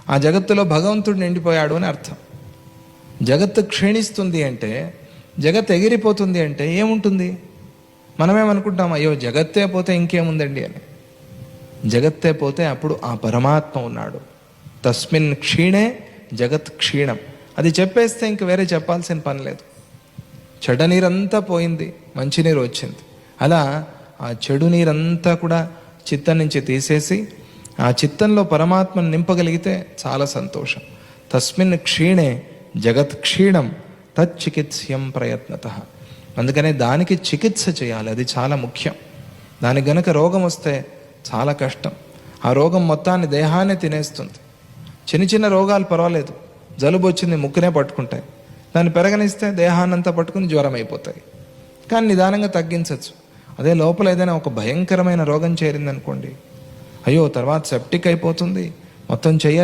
ఆ జగత్తులో భగవంతుడు నిండిపోయాడు అని అర్థం. జగత్తు క్షీణిస్తుంది అంటే, జగత్ ఎగిరిపోతుంది అంటే ఏముంటుంది? మనమేమనుకుంటాం, అయ్యో జగత్తే పోతే ఇంకేముందండి అని. జగత్తే పోతే అప్పుడు ఆ పరమాత్మ ఉన్నాడు. తస్మిన్ క్షీణే జగత్ క్షీణం. అది చెప్పేస్తే ఇంక వేరే చెప్పాల్సిన పని లేదు. చెడ్డ నీరంతా పోయింది, మంచినీరు వచ్చింది. అలా ఆ చెడు నీరంతా కూడా చిత్తం నుంచి తీసేసి ఆ చిత్తంలో పరమాత్మను నింపగలిగితే చాలా సంతోషం. తస్మిన్ క్షీణే జగత్ క్షీణం తచ్చికిత్స్యం ప్రయత్నత. అందుకనే దానికి చికిత్స చేయాలి, అది చాలా ముఖ్యం. దానికి గనక రోగం వస్తే చాలా కష్టం. ఆ రోగం మొత్తాన్ని దేహాన్ని తినేస్తుంది. చిన్న చిన్న రోగాలు పర్వాలేదు, జలుబు వచ్చింది ముక్కునే పట్టుకుంటాయి, దాన్ని పెరగనిస్తే దేహాన్నంతా పట్టుకుని జ్వరం అయిపోతాయి. కానీ నిదానంగా తగ్గించవచ్చు. అదే లోపల ఏదైనా ఒక భయంకరమైన రోగం చేరిందనుకోండి, అయ్యో తర్వాత సెప్టిక్ అయిపోతుంది, మొత్తం చెయ్యాలి